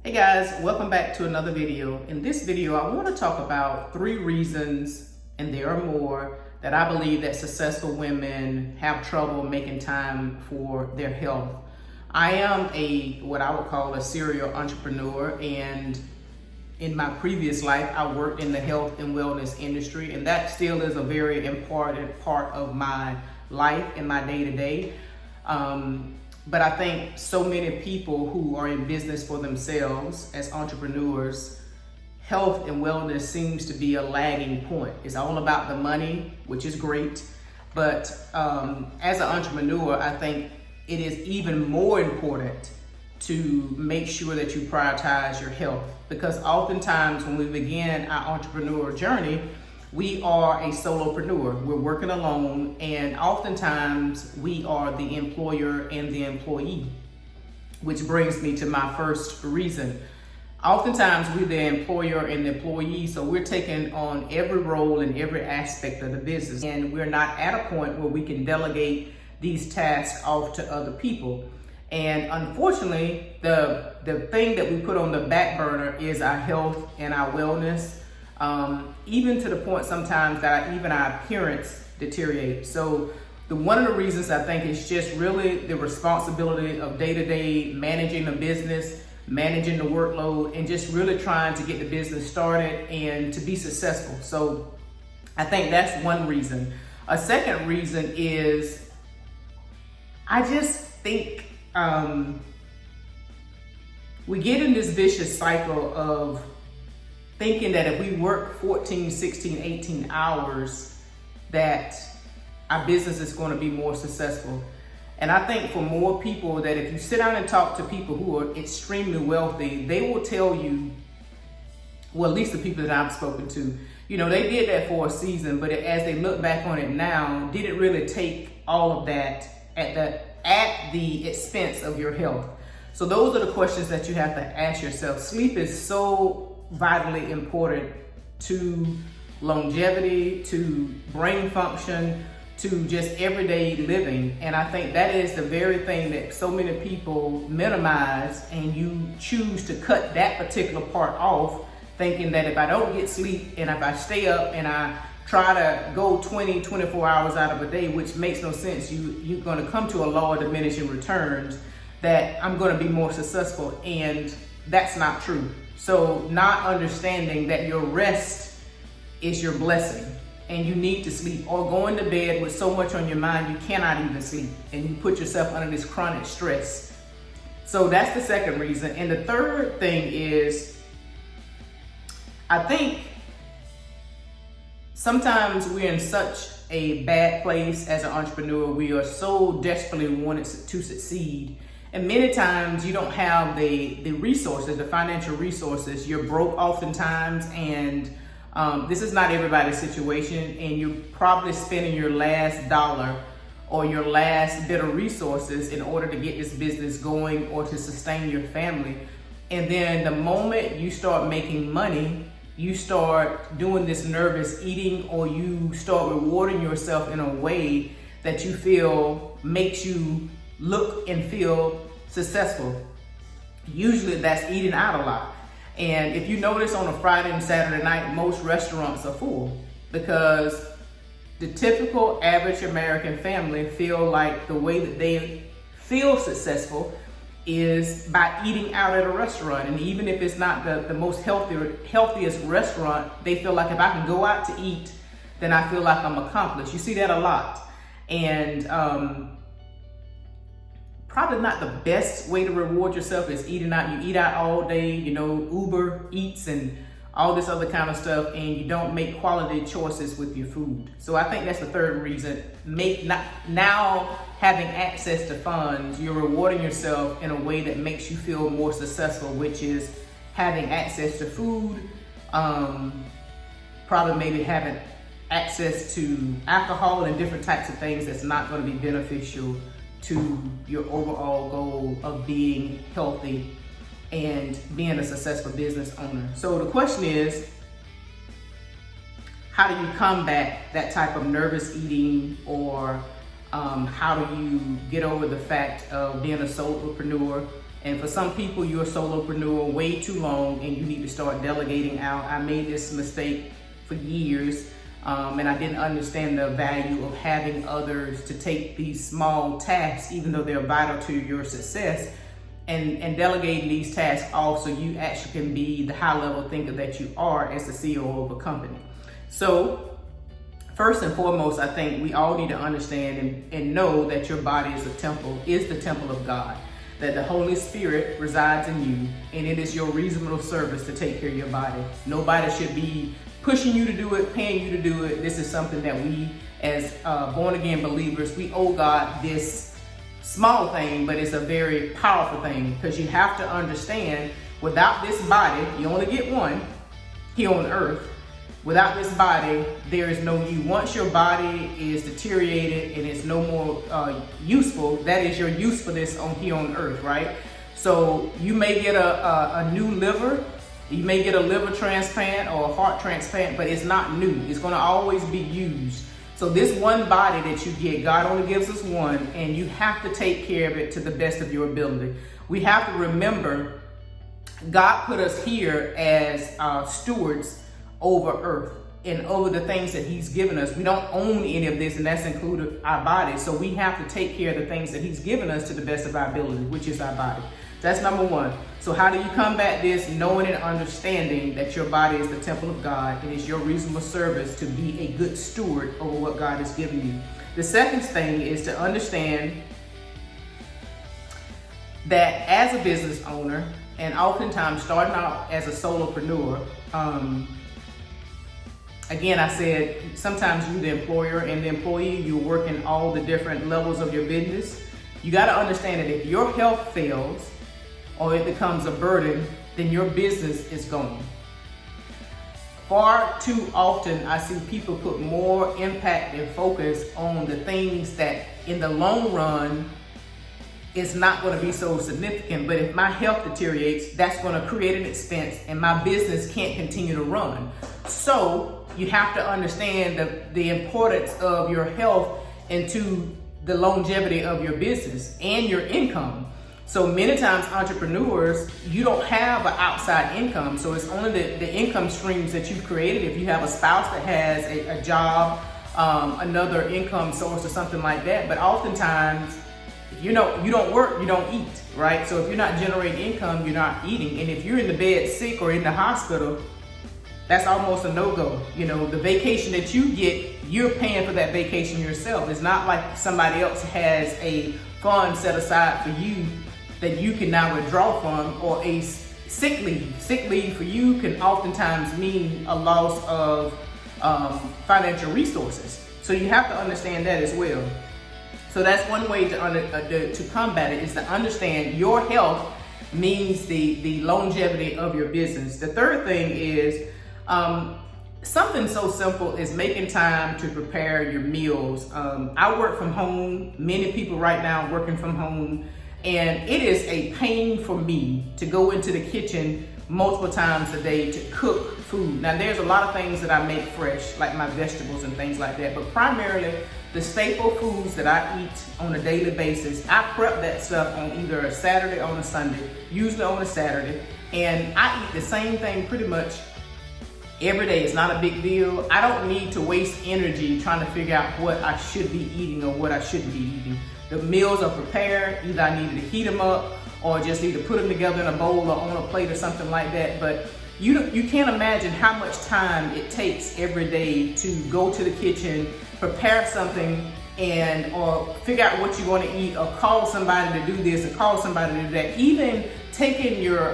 Hey guys, welcome back to another video. In this video, I want to talk about 3 reasons, and there are more, that I believe that successful women have trouble making time for their health. I am what I would call a serial entrepreneur, and in my previous life, I worked in the health and wellness industry, and that still is a very important part of my life and my day-to-day. But I think so many people who are in business for themselves as entrepreneurs, health and wellness seems to be a lagging point. It's all about the money, which is great. But as an entrepreneur, I think it is even more important to make sure that you prioritize your health. Because oftentimes when we begin our entrepreneur journey, we are a solopreneur. We're working alone, and oftentimes we are the employer and the employee, which brings me to my first reason. Oftentimes we're the employer and the employee, so we're taking on every role in every aspect of the business, and we're not at a point where we can delegate these tasks off to other people. And unfortunately, the thing that we put on the back burner is our health and our wellness. Even to the point sometimes that even our appearance deteriorates. So one of the reasons I think is just really the responsibility of day-to-day managing the business, managing the workload, and just really trying to get the business started and to be successful. So I think that's one reason. A second reason is I just think we get in this vicious cycle of thinking that if we work 14, 16, 18 hours, that our business is going to be more successful. And I think for more people, that if you sit down and talk to people who are extremely wealthy, they will tell you, well, at least the people that I've spoken to, they did that for a season, but as they look back on it now, did it really take all of that at the expense of your health? So those are the questions that you have to ask yourself. Sleep is so vitally important to longevity, to brain function, to just everyday living. And I think that is the very thing that so many people minimize, and you choose to cut that particular part off, thinking that if I don't get sleep and if I stay up and I try to go 20, 24 hours out of a day, which makes no sense, you're going to come to a law of diminishing returns, that I'm going to be more successful. And that's not true. So not understanding that your rest is your blessing, and you need to sleep, or going to bed with so much on your mind you cannot even sleep, and you put yourself under this chronic stress. So that's the second reason. And the third thing is, I think sometimes we're in such a bad place as an entrepreneur. We are so desperately wanting to succeed. And many times you don't have the resources, the financial resources. You're broke oftentimes, and this is not everybody's situation, and you're probably spending your last dollar or your last bit of resources in order to get this business going or to sustain your family. And then the moment you start making money, you start doing this nervous eating, or you start rewarding yourself in a way that you feel makes you look and feel successful. Usually that's eating out a lot. And if you notice, on a Friday and Saturday night, most restaurants are full, because the typical average American family feel like the way that they feel successful is by eating out at a restaurant. And even if it's not the most healthiest restaurant, they feel like if I can go out to eat, then I feel like I'm accomplished. You see that a lot. And probably not the best way to reward yourself is eating out. You eat out all day, Uber Eats and all this other kind of stuff, and you don't make quality choices with your food. So I think that's the third reason. Now having access to funds, you're rewarding yourself in a way that makes you feel more successful, which is having access to food, probably maybe having access to alcohol and different types of things that's not going to be beneficial to your overall goal of being healthy and being a successful business owner. So the question is, how do you combat that type of nervous eating, or how do you get over the fact of being a solopreneur And for some people, you're a solopreneur way too long and you need to start delegating out. I made this mistake for years, and I didn't understand the value of having others to take these small tasks, even though they're vital to your success, and delegating these tasks off so you actually can be the high level thinker that you are as the CEO of a company. So first and foremost, I think we all need to understand and know that your body is the temple of God, that the Holy Spirit resides in you, and it is your reasonable service to take care of your body. Nobody should be pushing you to do it, paying you to do it. This is something that we as born again believers, we owe God this small thing, but it's a very powerful thing, because you have to understand, without this body, you only get one here on earth. Without this body, there is no you. Once your body is deteriorated and it's no more useful, that is your usefulness on here on earth, right? So you may get a new liver, you may get a liver transplant or a heart transplant, but it's not new. It's going to always be used. So this one body that you get, God only gives us one, and you have to take care of it to the best of your ability. We have to remember, God put us here as stewards over earth and over the things that he's given us. We don't own any of this, and that's included our body. So we have to take care of the things that he's given us to the best of our ability, which is our body. That's number one. So how do you combat this? Knowing and understanding that your body is the temple of God, and it's your reasonable service to be a good steward over what God has given you. The second thing is to understand that as a business owner, and oftentimes starting out as a solopreneur, again, I said, sometimes you're the employer and the employee, you're working all the different levels of your business. You got to understand that if your health fails or it becomes a burden, then your business is gone. Far too often, I see people put more impact and focus on the things that in the long run, it's not going to be so significant. But if my health deteriorates, that's going to create an expense and my business can't continue to run. So you have to understand the importance of your health into the longevity of your business and your income. So many times entrepreneurs, you don't have an outside income. So it's only the income streams that you've created. If you have a spouse that has a job, another income source or something like that. But oftentimes, you don't work, you don't eat, right? So if you're not generating income, you're not eating. And if you're in the bed sick or in the hospital, that's almost a no-go. The vacation that you get, you're paying for that vacation yourself. It's not like somebody else has a fund set aside for you that you can now withdraw from, or a sick leave. Sick leave for you can oftentimes mean a loss of financial resources. So you have to understand that as well. So that's one way to combat it, is to understand your health means the longevity of your business. The third thing is something so simple as making time to prepare your meals. I work from home. Many people right now working from home. And it is a pain for me to go into the kitchen multiple times a day to cook food. Now, there's a lot of things that I make fresh, like my vegetables and things like that. But primarily, the staple foods that I eat on a daily basis, I prep that stuff on either a Saturday or on a Sunday, usually on a Saturday. And I eat the same thing pretty much every day. It's not a big deal. I don't need to waste energy trying to figure out what I should be eating or what I shouldn't be eating. The meals are prepared. Either I need to heat them up or just need to put them together in a bowl or on a plate or something like that. But you can't imagine how much time it takes every day to go to the kitchen, prepare something, or figure out what you want to eat, or call somebody to do this or call somebody to do that. Even taking your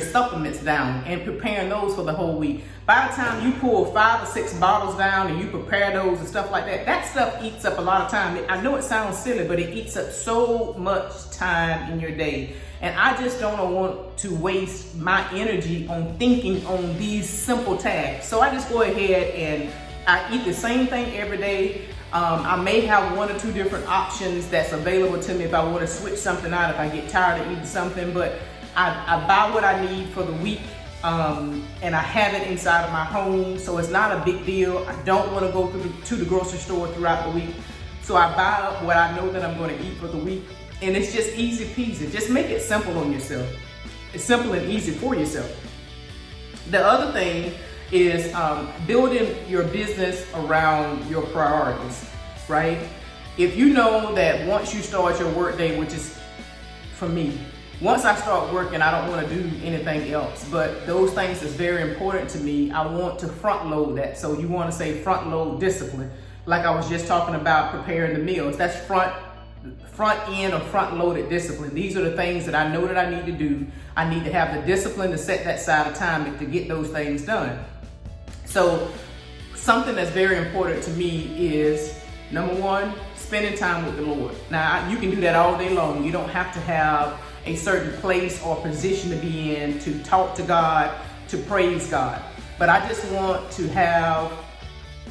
supplements down and preparing those for the whole week. By the time you pull 5 or 6 bottles down and you prepare those and stuff like that, that stuff eats up a lot of time. I know it sounds silly, but it eats up so much time in your day. And I just don't want to waste my energy on thinking on these simple tasks. So I just go ahead and I eat the same thing every day. I may have 1 or 2 different options that's available to me if I want to switch something out, if I get tired of eating something. But I buy what I need for the week, and I have it inside of my home, so it's not a big deal. I don't want to go to the grocery store throughout the week, so I buy up what I know that I'm going to eat for the week, And it's just easy peasy. Just make it simple on yourself. It's simple and easy for yourself. The other thing is building your business around your priorities, right? If you know that once you start your work day, which is for me, once I start working, I don't want to do anything else, but those things is very important to me. I want to front load that. So you want to say front load discipline. Like I was just talking about preparing the meals. That's front end or front loaded discipline. These are the things that I know that I need to do. I need to have the discipline to set that side of time to get those things done. So something that's very important to me is, number one, spending time with the Lord. Now, you can do that all day long. You don't have to have a certain place or position to be in to talk to God, to praise God. But I just want to have,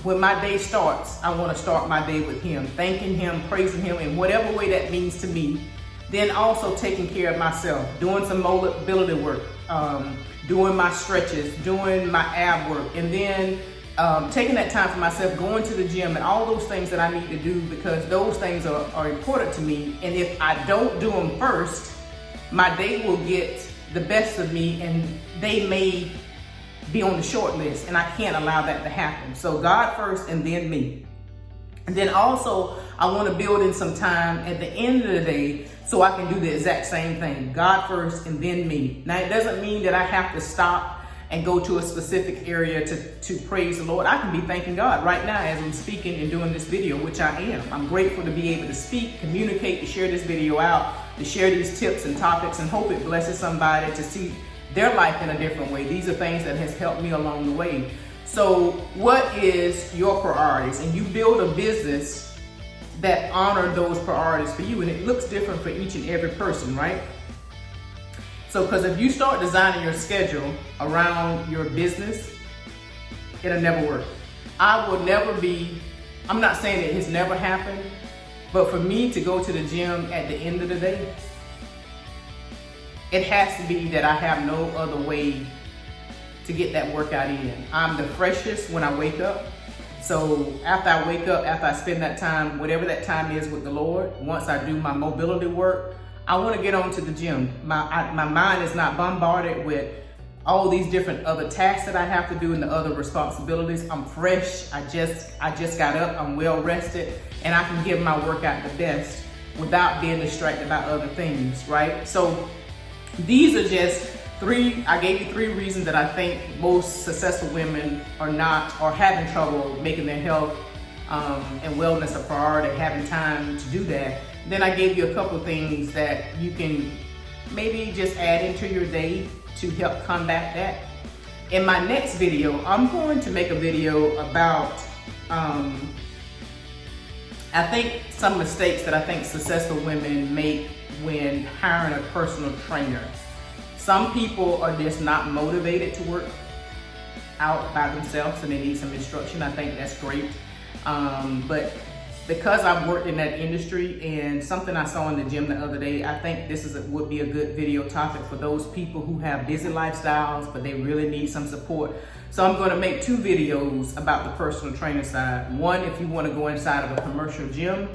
when my day starts, I want to start my day with Him, thanking Him, praising Him in whatever way that means to me. Then also taking care of myself, doing some mobility work, doing my stretches, doing my ab work, and then taking that time for myself, going to the gym, and all those things that I need to do, because those things are important to me. And if I don't do them first, my day will get the best of me, and they may be on the short list, and I can't allow that to happen. So God first, and then me. And then also, I want to build in some time at the end of the day so I can do the exact same thing. God first, and then me. Now, it doesn't mean that I have to stop and go to a specific area to praise the Lord. I can be thanking God right now as I'm speaking and doing this video, which I am. I'm grateful to be able to speak, communicate, to share this video out, to share these tips and topics, and hope it blesses somebody to see their life in a different way. These are things that has helped me along the way. So what is your priorities? And you build a business that honor those priorities for you, and it looks different for each and every person, right? So, because if you start designing your schedule around your business, it'll never work. I'm not saying it has never happened, but for me to go to the gym at the end of the day, it has to be that I have no other way to get that workout in. I'm the freshest when I wake up. So after I wake up, after I spend that time, whatever that time is with the Lord, once I do my mobility work, I want to get on to the gym. My mind is not bombarded with all these different other tasks that I have to do and the other responsibilities. I'm fresh. I just got up. I'm well rested, and I can give my workout the best without being distracted by other things, right? So these are just I gave you 3 reasons that I think most successful women are having trouble making their health and wellness a priority, having time to do that. Then I gave you a couple of things that you can maybe just add into your day to help combat that. In my next video, I'm going to make a video about, I think some mistakes that I think successful women make when hiring a personal trainer. Some people are just not motivated to work out by themselves, and they need some instruction. I think that's great. But because I've worked in that industry, and something I saw in the gym the other day, I think this would be a good video topic for those people who have busy lifestyles, but they really need some support. So I'm going to make 2 videos about the personal trainer side. One, if you want to go inside of a commercial gym,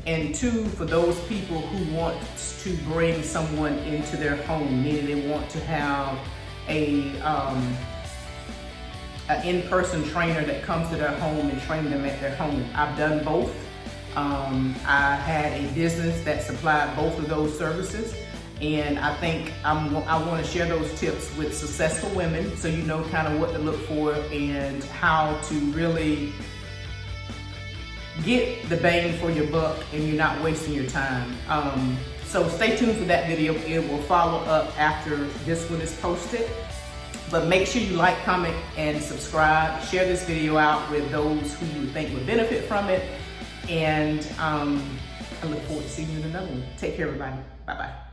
and 2, for those people who want to bring someone into their home, meaning they want to have an in-person trainer that comes to their home and train them at their home. I've done both. I had a business that supplied both of those services, and I think I want to share those tips with successful women, so you know kind of what to look for and how to really get the bang for your buck and you're not wasting your time. So stay tuned for that video. It will follow up after this one is posted. But make sure you like, comment, and subscribe. Share this video out with those who you think would benefit from it. And I look forward to seeing you in another one. Take care, everybody. Bye-bye.